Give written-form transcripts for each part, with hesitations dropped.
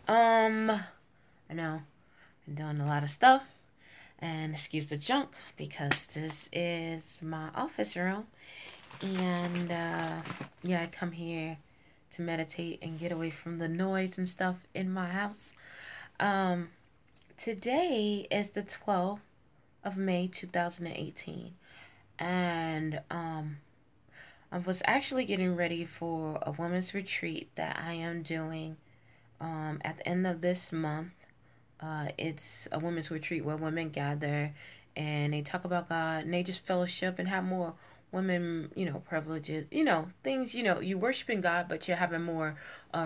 I know I'm doing a lot of stuff, and excuse the junk because this is my office room, and yeah, I come here to meditate and get away from the noise and stuff in my house. Um, Today is the 12th of May 2018, and I was actually getting ready for a women's retreat that I am doing at the end of this month. It's a women's retreat where women gather and they talk about God and they just fellowship and have more women, privileges, things, you worshiping God, but you're having more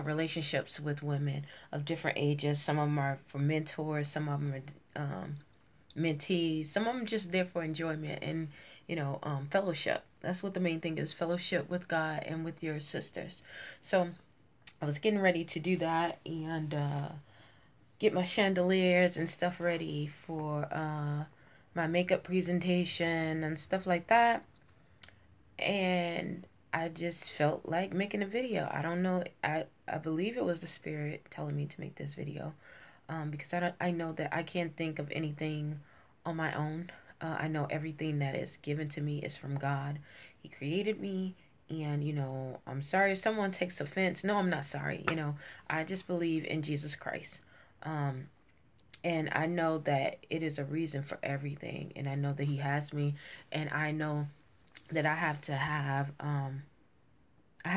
relationships with women of different ages. Some of them are for mentors, some of them are mentees, some of them just there for enjoyment and, fellowship. That's what the main thing is, fellowship with God and with your sisters. So I was getting ready to do that and get my chandeliers and stuff ready for my makeup presentation and stuff like that. And I just felt like making a video. I don't know. I believe it was the spirit telling me to make this video, because I know that I can't think of anything on my own. I know everything that is given to me is from God. He created me, and I'm sorry if someone takes offense. No, I'm not sorry. I just believe in Jesus Christ. Um, and I know that it is a reason for everything, and I know that He has me, and I know that I have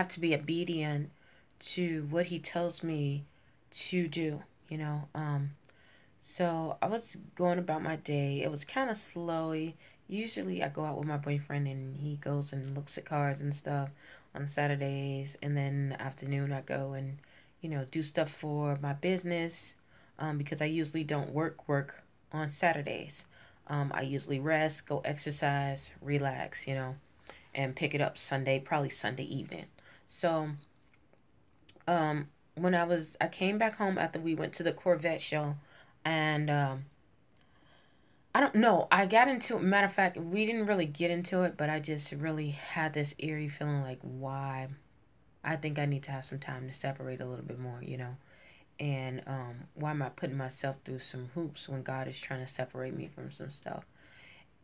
to be obedient to what He tells me to do. So I was going about my day. It was kind of slowy. Usually I go out with my boyfriend and he goes and looks at cars and stuff on Saturdays. And then in the afternoon I go and, do stuff for my business, because I usually don't work on Saturdays. I usually rest, go exercise, relax, and pick it up Sunday, probably Sunday evening. So when I came back home after we went to the Corvette show, and I don't know. I got into it. Matter of fact, we didn't really get into it, but I just really had this eerie feeling like, why? I think I need to have some time to separate a little bit more, And why am I putting myself through some hoops when God is trying to separate me from some stuff?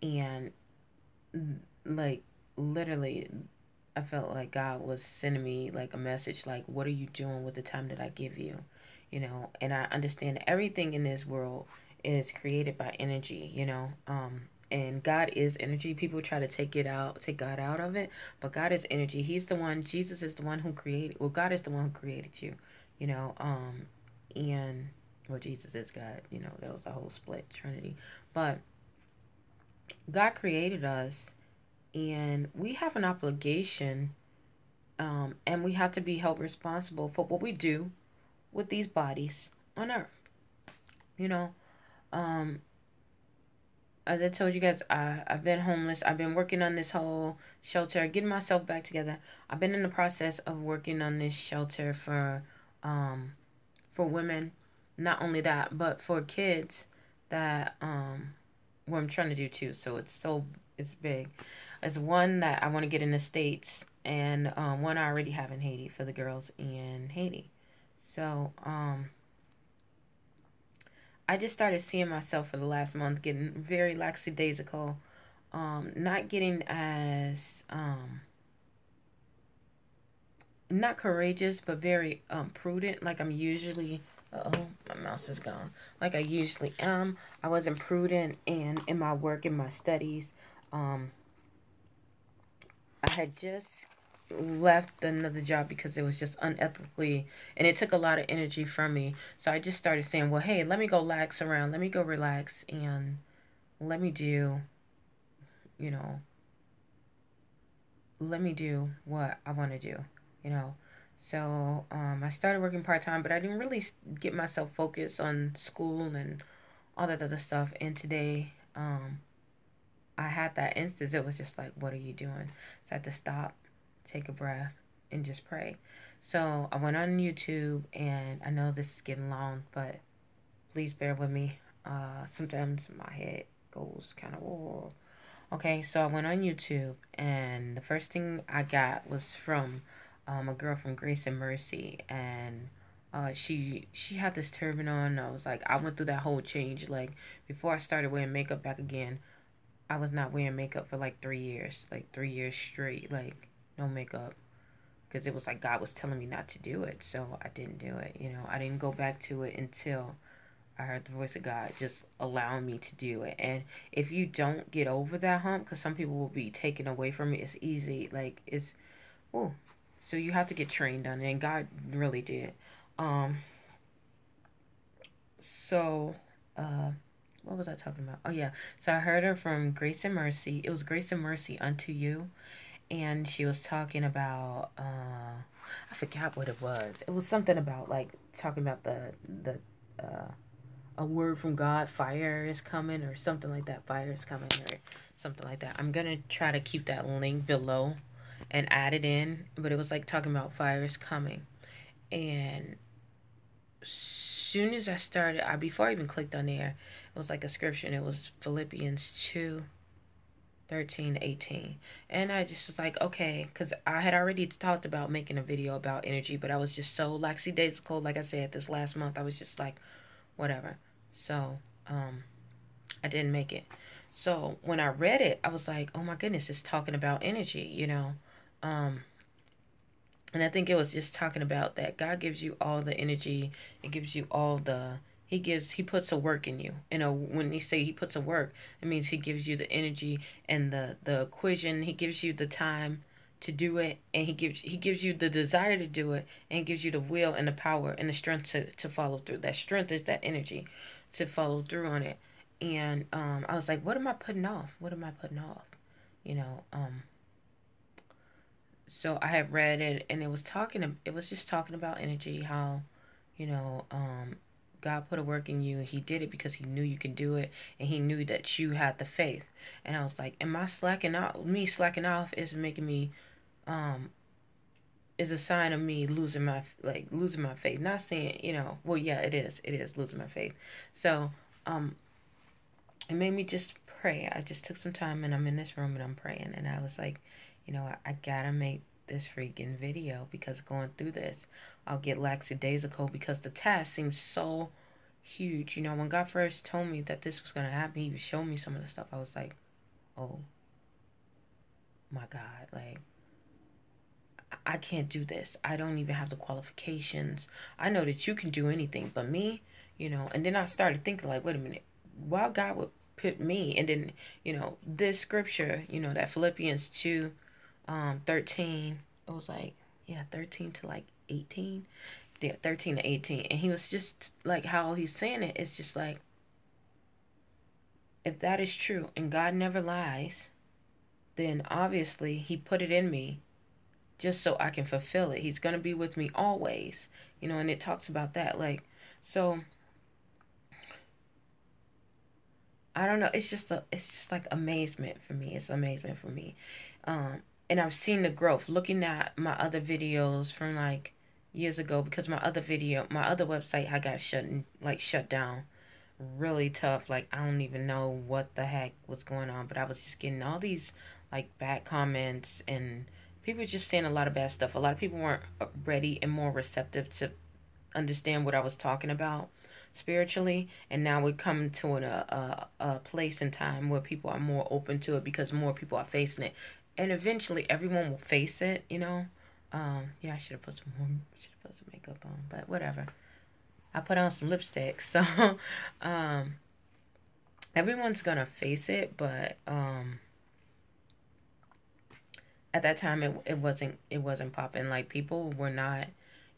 And like, literally, I felt like God was sending me like a message, like, what are you doing with the time that I give you? And I understand everything in this world is created by energy, and God is energy. People try to take God out of it, but God is energy. He's the one, Jesus is the one who created, well, God is the one who created you, you know, and, well, Jesus is God, that was a whole split Trinity. But God created us, and we have an obligation, and we have to be held responsible for what we do with these bodies on earth. You know, um, as I told you guys, I've been homeless. I've been working on this whole shelter, getting myself back together. I've been in the process of working on this shelter um, for women. Not only that, but for kids that what I'm trying to do too. So it's big. It's one that I want to get in the States, and one I already have in Haiti for the girls in Haiti. So I just started seeing myself for the last month getting very lackadaisical, not getting as not courageous, but very prudent, like I'm usually. Oh, my mouse is gone. Like I usually am. I wasn't prudent in my work, in my studies. Um, I had just left another job because it was just unethically, and it took a lot of energy from me. So I just started saying, well, hey, let me go lax around. Let me go relax and let me do, you know, let me do what I want to do, you know. So I started working part time, but I didn't really get myself focused on school and all that other stuff. And today, I had that instance. It was just like, what are you doing? So I had to stop, take a breath, and just pray. So I went on YouTube, and I know this is getting long, but please bear with me. Sometimes my head goes kind of, oh. Okay, so I went on YouTube, and the first thing I got was from a girl from Grace and Mercy, and She had this turban on. I was like, I went through that whole change. Like before I started wearing makeup back again, I was not wearing makeup for like 3 years, like 3 years straight, like no makeup, because it was like God was telling me not to do it, so I didn't do it. I didn't go back to it until I heard the voice of God just allowing me to do it. And if you don't get over that hump, because some people will be taken away from it, it's easy. Like oh, so you have to get trained on it, and God really did. Um, so, uh, what was I talking about? Oh yeah, so I heard her from Grace and Mercy. It was Grace and Mercy unto you, and she was talking about I forgot what it was. It was something about like talking about the uh a word from God, fire is coming, or something like that. Fire is coming, or something like that. I'm gonna try to keep that link below and add it in, but it was like talking about fire is coming. And soon as I started, before I even clicked on there, it was like a scripture, and it was Philippians 2:13-18. And I just was like, okay, because I had already talked about making a video about energy, but I was just so lackadaisical. Like I said, this last month, I was just like, whatever. So, I didn't make it. So when I read it, I was like, oh my goodness, it's talking about energy. Um, and I think it was just talking about that God gives you all the energy. It gives you all the he puts a work in you. When he say he puts a work, it means he gives you the energy and the equation. He gives you the time to do it, and he gives you the desire to do it, and he gives you the will and the power and the strength to follow through. That strength is that energy to follow through on it. And I was like, what am I putting off? What am I putting off? You know, so I had read it, and it was just talking about energy, how, you know, God put a work in you. He did it because he knew you can do it, and he knew that you had the faith. And I was like, am I slacking off? Me slacking off is making me, um, is a sign of me losing my faith. Not saying, well, yeah, it is losing my faith. So, um, it made me just pray. I just took some time, and I'm in this room and I'm praying, and I was like, I gotta make this freaking video, because going through this, I'll get lackadaisical because the task seems so huge. When God first told me that this was gonna happen, He was showing me some of the stuff. I was like, oh my God, like I can't do this. I don't even have the qualifications. I know that you can do anything, but me, And then I started thinking, like, wait a minute, why God would put me? And then, this scripture, that Philippians 2, 13, it was like, yeah, 13 to like 18. Yeah, 13 to 18. And he was just like, how he's saying it, it's just like, if that is true and God never lies, then obviously he put it in me just so I can fulfill it. He's going to be with me always, and it talks about that. Like, so I don't know. It's just like amazement for me. It's amazement for me. And I've seen the growth looking at my other videos from like years ago, because my other website had got shut down really tough. Like, I don't even know what the heck was going on, but I was just getting all these like bad comments, and people just saying a lot of bad stuff. A lot of people weren't ready and more receptive to understand what I was talking about spiritually. And now we're coming to a place in time where people are more open to it, because more people are facing it, and eventually everyone will face it. Yeah, I should have put some makeup on, but whatever. I put on some lipstick, so um, everyone's gonna face it. But at that time, it wasn't popping. Like, people were not,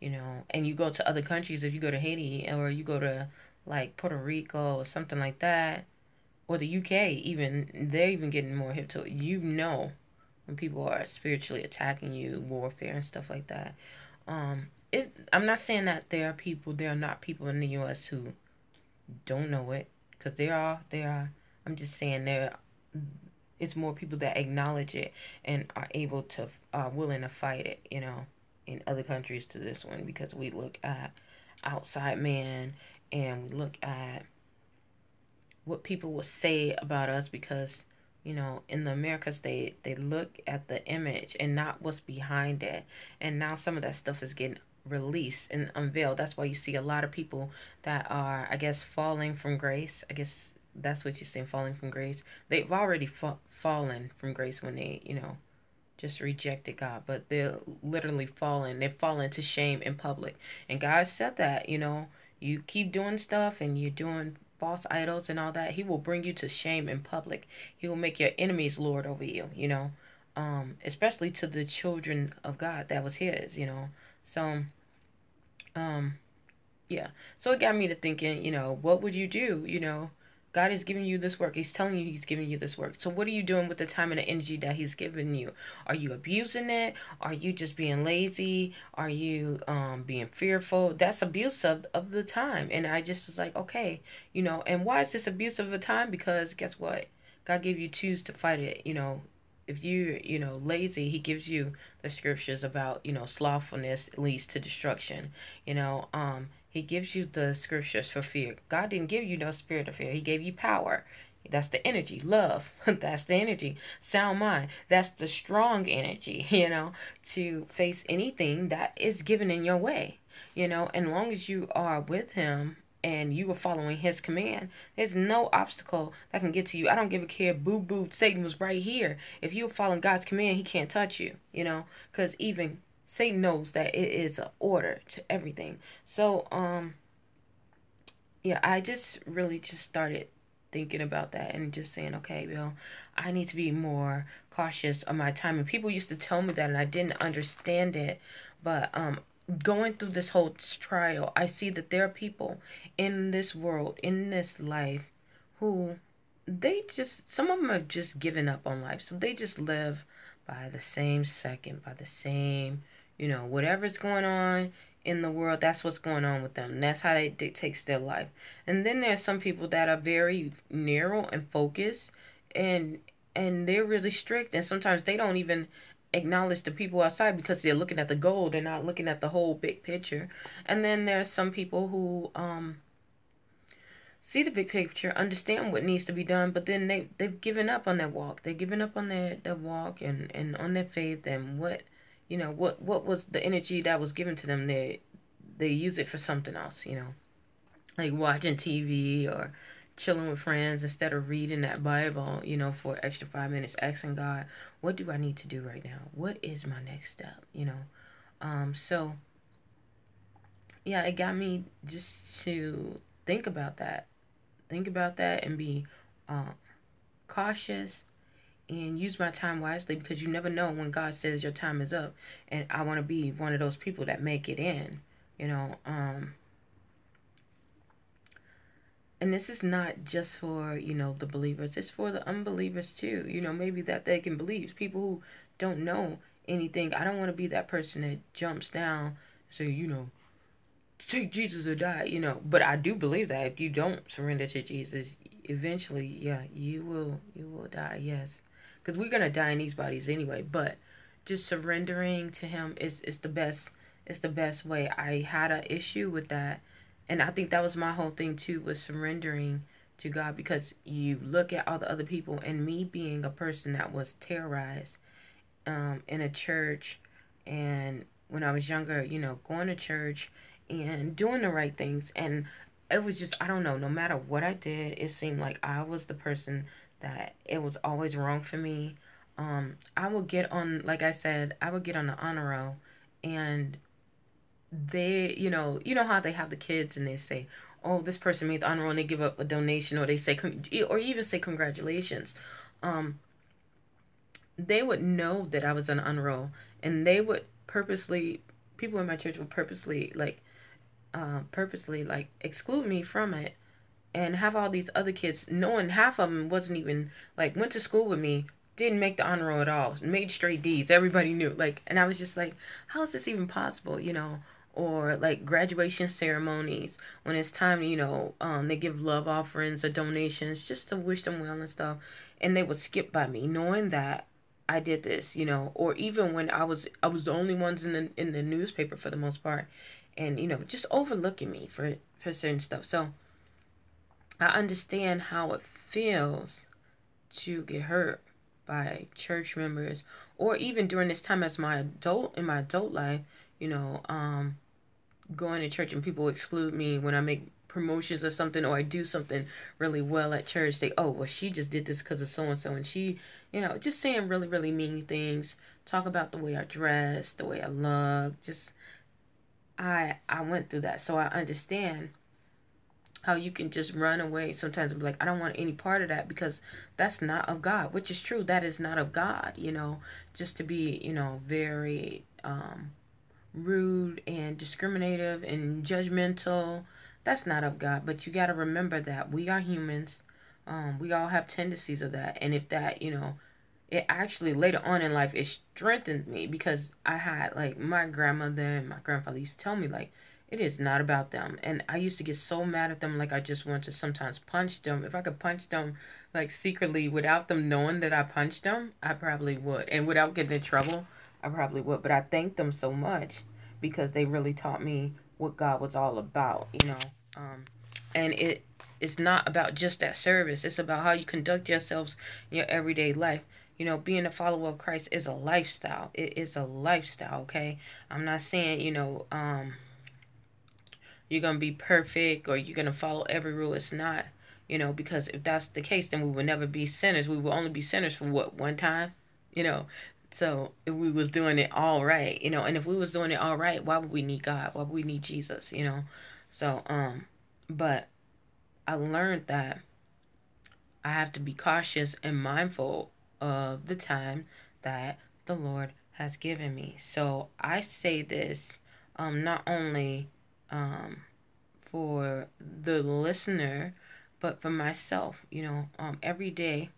And you go to other countries, if you go to Haiti or you go to like Puerto Rico or something like that, or the UK, even they're even getting more hip to it. When people are spiritually attacking you, warfare and stuff like that. I'm not saying that there are not people in the U.S. who don't know it, because there are. I'm just saying it's more people that acknowledge it and are able to willing to fight it, in other countries to this one, because we look at outside man, and we look at what people will say about us, because in the Americas, they look at the image and not what's behind it. And now some of that stuff is getting released and unveiled. That's why you see a lot of people that are, I guess, falling from grace. I guess that's what you're saying, falling from grace. They've already fallen from grace when they, just rejected God, but they're literally fallen. They've fallen to shame in public. And God said that, you keep doing stuff and you're doing false idols and all that, He will bring you to shame in public. He will make your enemies lord over you, especially to the children of God that was His, So, um, yeah. So it got me to thinking, what would you do? God is giving you this work. He's telling you He's giving you this work. So what are you doing with the time and the energy that He's given you? Are you abusing it? Are you just being lazy? Are you being fearful? That's abuse of the time. And I just was like, okay, and why is this abuse of the time? Because guess what? God gave you tools to fight it, if you lazy, He gives you the scriptures about slothfulness leads to destruction. He gives you the scriptures for fear. God didn't give you no spirit of fear. He gave you power. That's the energy. Love. That's the energy. Sound mind. That's the strong energy, to face anything that is given in your way. And long as you are with Him and you are following His command, there's no obstacle that can get to you. I don't give a care. Boo boo. Satan was right here. If you're following God's command, he can't touch you, because even Satan knows that it is an order to everything. So, yeah, I just really just started thinking about that and just saying, okay, Bill, I need to be more cautious of my time. And people used to tell me that, and I didn't understand it. But going through this whole trial, I see that there are people in this world, in this life, who some of them have just given up on life. So they just live by the same second, by the same, whatever's going on in the world, that's what's going on with them. That's how they dictate their life. And then there's some people that are very narrow and focused, and they're really strict, and sometimes they don't even acknowledge the people outside because they're looking at the goal. They're not looking at the whole big picture. And then there's some people who see the big picture, understand what needs to be done, but then they've given up on that walk. They've given up on their walk and on their faith, and what was the energy that was given to them. They use it for something else, like watching TV or chilling with friends instead of reading that Bible, for extra 5 minutes, asking God, what do I need to do right now? What is my next step? So yeah, it got me just to think about that. Think about that and be cautious and use my time wisely, because you never know when God says your time is up. And I want to be one of those people that make it in, and this is not just for, the believers. It's for the unbelievers too. Maybe that they can believe. People who don't know anything. I don't want to be that person that jumps down and say, take Jesus or die, But I do believe that if you don't surrender to Jesus, eventually, yeah, you will die, yes. Because we're going to die in these bodies anyway. But just surrendering to Him is the best. It's the best way. I had an issue with that. And I think that was my whole thing too, was surrendering to God. Because you look at all the other people, and me being a person that was terrorized in a church, and when I was younger, going to church and doing the right things. And it was just, I don't know, no matter what I did, it seemed like I was the person that it was always wrong for me. I would get on, like I said, I would get on the honor roll, and they, how they have the kids and they say, oh, this person made the honor roll, and they give up a donation, or they say, or even say congratulations. They would know that I was on honor roll, and they would purposely, people in my church would purposely like exclude me from it, and have all these other kids, knowing half of them wasn't even like went to school with me, didn't make the honor roll at all, made straight D's. Everybody knew, and I was just like, how is this even possible, Or like graduation ceremonies, when it's time, they give love offerings or donations just to wish them well and stuff, and they would skip by me, knowing that I did this, Or even when I was the only ones in the newspaper for the most part, and just overlooking me for certain stuff. So I understand how it feels to get hurt by church members, or even during this time as in my adult life, you know, um, going to church and people exclude me when I make promotions or something, or I do something really well at church. They, oh, well, she just did this because of so and so, and she, just saying really, really mean things. Talk about the way I dress, the way I look. Just I went through that, so I understand how you can just run away sometimes and be like, I don't want any part of that because that's not of God, which is true. That is not of God, just to be, very rude and discriminative and judgmental. That's not of God. But you got to remember that we are humans. We all have tendencies of that. And if that, it actually later on in life, it strengthened me because I had like my grandmother and my grandfather used to tell me like, it is not about them. And I used to get so mad at them. Like I just wanted to sometimes punch them. If I could punch them like secretly without them knowing that I punched them, I probably would. And without getting in trouble, I probably would. But I thank them so much because they really taught me what God was all about. And it's not about just that service. It's about how you conduct yourselves in your everyday life. Being a follower of Christ is a lifestyle. It is a lifestyle, okay? I'm not saying, you're going to be perfect or you're going to follow every rule. It's not, because if that's the case, then we will never be sinners. We will only be sinners for what, one time? You know, so if we was doing it all right, and if we was doing it all right, why would we need God? Why would we need Jesus? So, but I learned that I have to be cautious and mindful of the time that the Lord has given me. So I say this not only for the listener, but for myself. Every day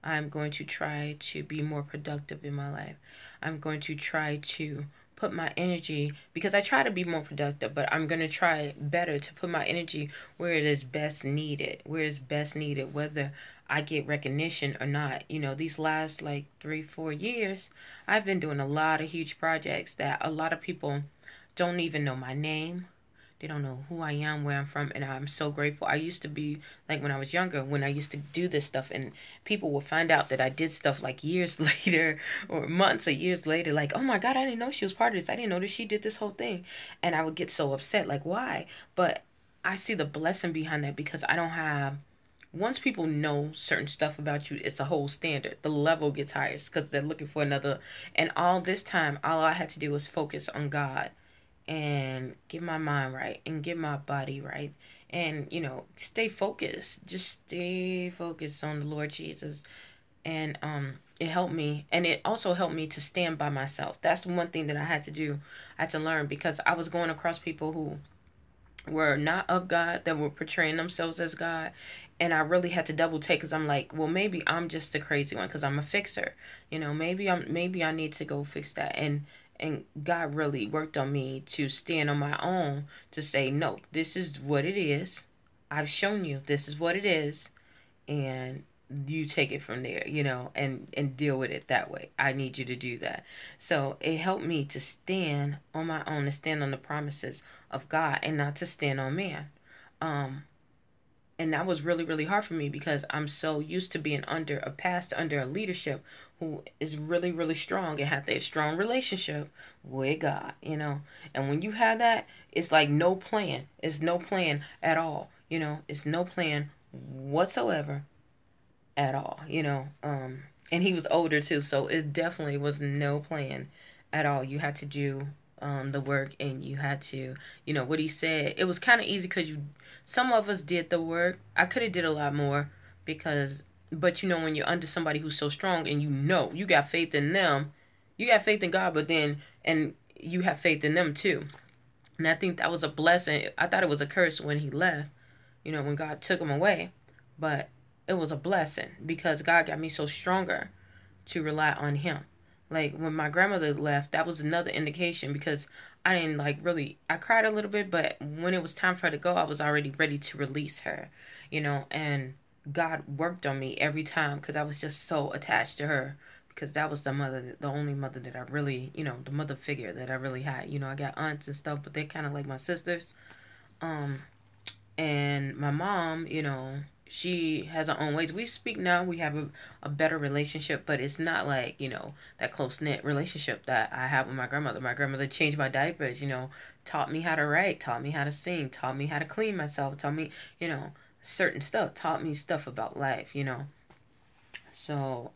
I'm going to try to be more productive in my life. I'm going to try to put my energy, because I try to be more productive, but I'm going to try better to put my energy where it is best needed, whether I get recognition or not. These last like 3-4 years, I've been doing a lot of huge projects that a lot of people don't even know my name. They don't know who I am, where I'm from, and I'm so grateful. I used to be like when I was younger, when I used to do this stuff, and people would find out that I did stuff like years later or months or years later, like, oh my God, I didn't know she was part of this. I didn't know that she did this whole thing. And I would get so upset, like, why? But I see the blessing behind that because I don't have. Once people know certain stuff about you, it's a whole standard. The level gets higher because they're looking for another. And all this time, all I had to do was focus on God and get my mind right and get my body right and stay focused, just stay focused on the Lord Jesus. And it helped me, and it also helped me to stand by myself. That's one thing that I had to do. I had to learn because I was going across people who were not of God, that were portraying themselves as God. And I really had to double take because I'm like, well, maybe I'm just the crazy one because I'm a fixer. Maybe I need to go fix that. And God really worked on me to stand on my own, to say, no, this is what it is. I've shown you this is what it is, and you take it from there, and deal with it that way. I need you to do that. So it helped me to stand on my own, to stand on the promises of God and not to stand on man. And that was really, really hard for me because I'm so used to being under a pastor, under a leadership who is really, really strong and have that strong relationship with God. And when you have that, it's like no plan. It's no plan at all. It's no plan whatsoever at all. And he was older too, so it definitely was no plan at all. You had to do the work, and you had to, what he said. It was kind of easy because some of us did the work. I could have did a lot more because, but when you're under somebody who's so strong, and you got faith in them, you got faith in God, but then and you have faith in them too. And I think that was a blessing. I thought it was a curse when he left, when God took him away, but it was a blessing because God got me so stronger to rely on him. Like when my grandmother left, that was another indication because I didn't I cried a little bit, but when it was time for her to go, I was already ready to release her, and God worked on me every time because I was just so attached to her because that was the only mother that I really, the mother figure that I really had. I got aunts and stuff, but they're kind of like my sisters. And my mom, she has her own ways. We speak now. We have a better relationship, but it's not like, that close knit relationship that I have with my grandmother. My grandmother changed my diapers, taught me how to write, taught me how to sing, taught me how to clean myself, taught me, certain stuff, taught me stuff about life. So,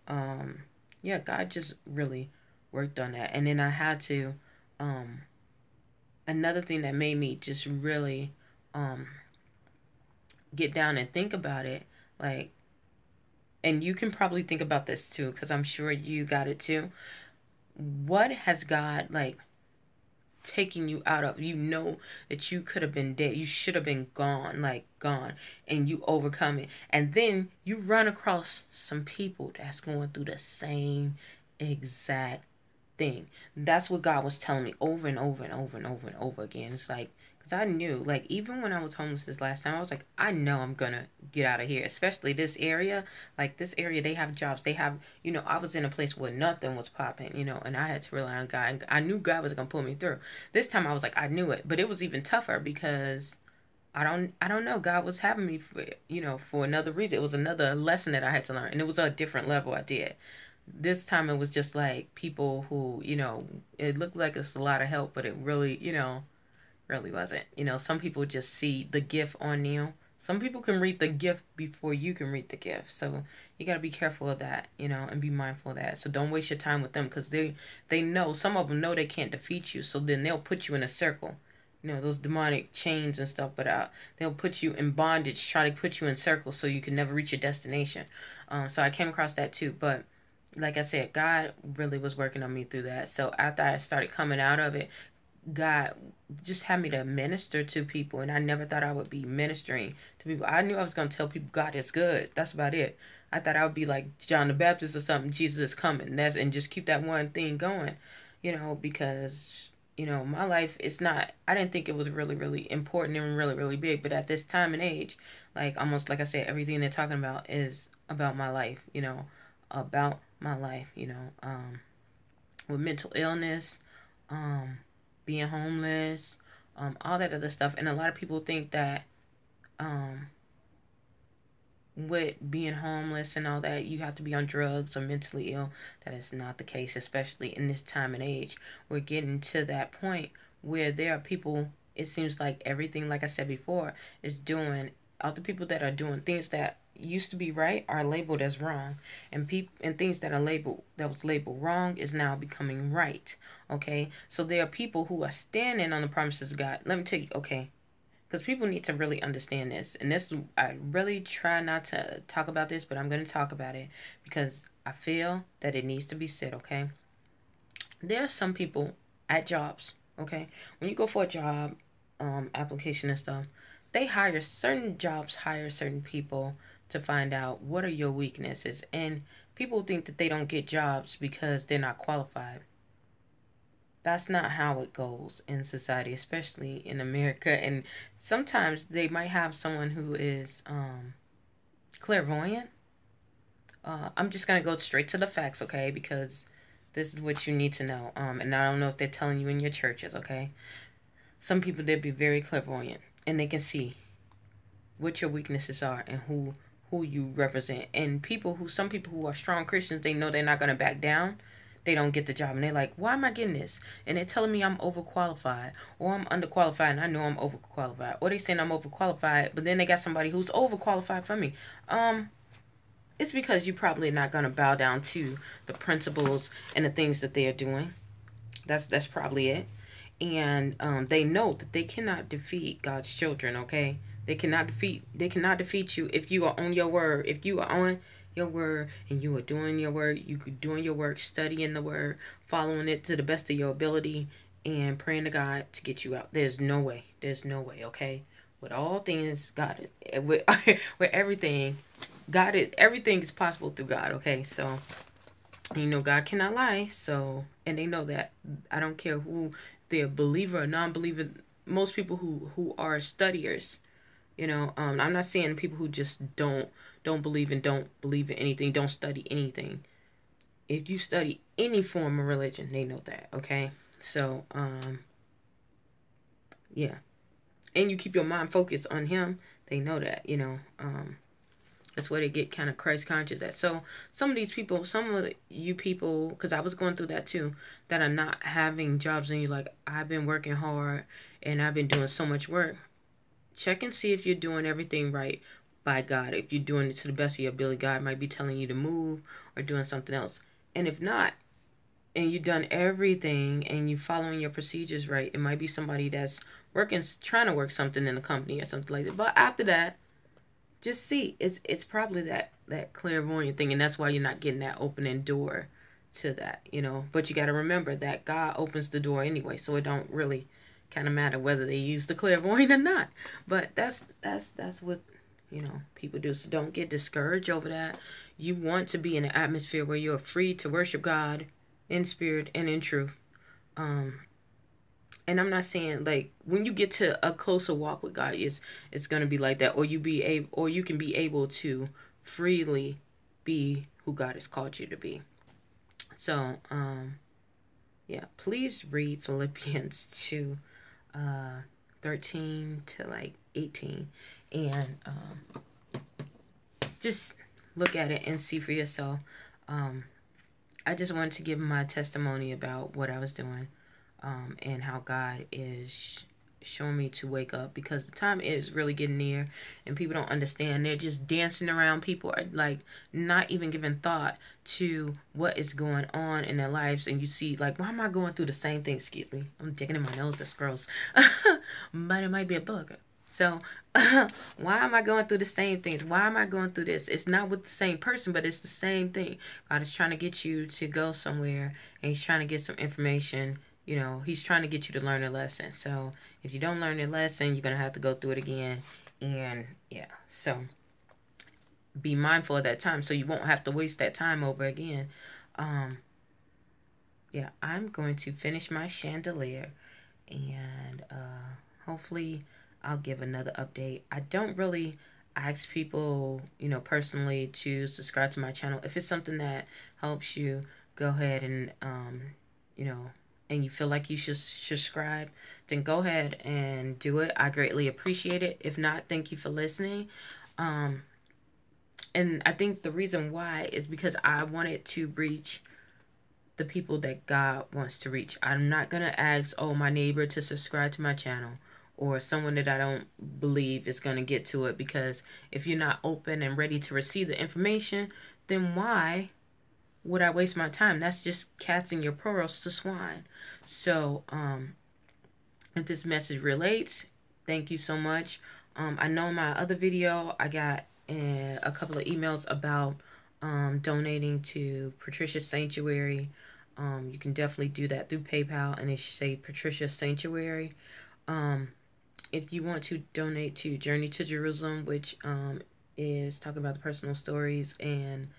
yeah, God just really worked on that. And then I had to, um, another thing that made me just really, get down and think about it, like, and you can probably think about this too, because I'm sure you got it too. What has God, like, taking you out of? You know that you could have been dead. You should have been gone, like gone, and you overcome it. And then you run across some people that's going through the same exact thing. That's what God was telling me over and over and over and over and over again. It's like, because I knew, like, even when I was homeless this last time, I was like, I know I'm gonna get out of here, especially this area. Like, this area, they have jobs. They have, I was in a place where nothing was popping, and I had to rely on God. And I knew God was gonna pull me through. This time I was like, I knew it, but it was even tougher because I don't know. God was having me for another reason. It was another lesson that I had to learn, and it was a different level I did. This time it was just like people who, it looked like it's a lot of help, but it really, really wasn't. Some people just see the gift on you. Some people can read the gift before you can read the gift. So you got to be careful of that, and be mindful of that. So don't waste your time with them, because they know, some of them know they can't defeat you. So then they'll put you in a circle, those demonic chains and stuff, but they'll put you in bondage, try to put you in circles so you can never reach your destination. So I came across that too. But like I said, God really was working on me through that. So after I started coming out of it, God just had me to minister to people, and I never thought I would be ministering to people. I knew I was going to tell people God is good. That's about it. I thought I would be like John the Baptist or something. Jesus is coming. And just keep that one thing going, because my life is not. I didn't think it was really, really important and really, really big. But at this time and age, like, almost like I said, everything they're talking about is about my life. About my life. With mental illness, um, being homeless, all that other stuff. And a lot of people think that, um, with being homeless and all that, you have to be on drugs or mentally ill. That is not the case, especially in this time and age. We're getting to that point where there are people, it seems like everything, like I said before, is doing, all the people that are doing things that used to be right are labeled as wrong, and things that was labeled wrong is now becoming right. Okay, so there are people who are standing on the promises of God. Let me tell you, okay, because people need to really understand this. And this, I really try not to talk about this, but I'm going to talk about it because I feel that it needs to be said, okay? There are some people at jobs, okay? When you go for a job, application and stuff, certain jobs hire certain people to find out what are your weaknesses. And people think that they don't get jobs because they're not qualified. That's not how it goes in society, especially in America. And sometimes they might have someone who is clairvoyant. I'm just going to go straight to the facts, okay? Because this is what you need to know. And I don't know if they're telling you in your churches, okay? Some people, they'll be very clairvoyant, and they can see what your weaknesses are and who you represent. And some people who are strong Christians, they know they're not going to back down. They don't get the job, and they're like, why am I getting this? And they're telling me I'm overqualified, or I'm underqualified, and I know I'm overqualified. Or they saying I'm overqualified, but then they got somebody who's overqualified for me. It's because you're probably not going to bow down to the principles and the things that they are doing. That's probably it. And they know that they cannot defeat God's children, okay? They cannot defeat you if you are on your word. If you are on your word and you are doing your word, doing your work, studying the word, following it to the best of your ability, and praying to God to get you out. There's no way, okay? With all things, God, with everything, everything is possible through God, okay? So, God cannot lie. So, and they know that. I don't care who they're, believer or non-believer. Most people who are studiers, I'm not saying people who just don't believe in anything, don't study anything. If you study any form of religion, they know that, okay? So, yeah. And you keep your mind focused on him, they know that, That's where they get kind of Christ conscious at. So some of these people, some of you people, because I was going through that too, that are not having jobs, and you're like, I've been working hard and I've been doing so much work. Check and see if you're doing everything right by God. If you're doing it to the best of your ability, God might be telling you to move or doing something else. And if not, and you've done everything and you following your procedures right, it might be somebody that's working, trying to work something in the company or something like that. But after that, just see, it's probably that clairvoyant thing, and that's why you're not getting that opening door to that, you know. But you got to remember that God opens the door anyway, so it don't really kind of matter whether they use the clairvoyant or not. But that's what, you know, people do. So don't get discouraged over that. You want to be in an atmosphere where you're free to worship God in spirit and in truth. Um, and I'm not saying like when you get to a closer walk with God, it's gonna be like that, or you can be able to freely be who God has called you to be. So, yeah, please read Philippians 2, 13 to like 18, and just look at it and see for yourself. I just wanted to give my testimony about what I was doing, and how God is showing me to wake up, because the time is really getting near and people don't understand. They're just dancing around. People are like not even giving thought to what is going on in their lives. And you see, like, why am I going through the same thing? Excuse me, I'm digging in my nose. That's gross. But it might be a bug. So why am I going through the same things? Why am I going through this? It's not with the same person, but it's the same thing. God is trying to get you to go somewhere, and he's trying to get some information. You know, he's trying to get you to learn a lesson. So if you don't learn a lesson, you're going to have to go through it again. And yeah, so be mindful of that time so you won't have to waste that time over again. Yeah, I'm going to finish my chandelier, and hopefully I'll give another update. I don't really ask people, you know, personally to subscribe to my channel. If it's something that helps you, go ahead and, you know, and you feel like you should subscribe, then go ahead and do it. I greatly appreciate it. If not, thank you for listening. And I think the reason why is because I wanted to reach the people that God wants to reach. I'm not going to ask, oh, my neighbor to subscribe to my channel, or someone that I don't believe is going to get to it, because if you're not open and ready to receive the information, then why would I waste my time? That's just casting your pearls to swine. So, if this message relates, thank you so much. I know in my other video, I got a couple of emails about donating to Patricia Sanctuary. You can definitely do that through PayPal, and it should say Patricia Sanctuary. If you want to donate to Journey to Jerusalem, which is talking about the personal stories and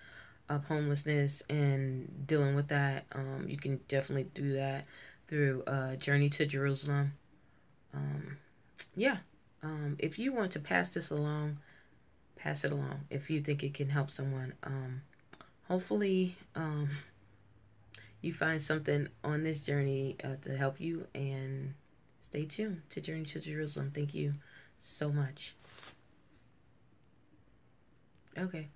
of homelessness and dealing with that, you can definitely do that through Journey to Jerusalem. Yeah. If you want to pass this along, pass it along if you think it can help someone. Hopefully, you find something on this journey to help you, and stay tuned to Journey to Jerusalem. Thank you so much. Okay.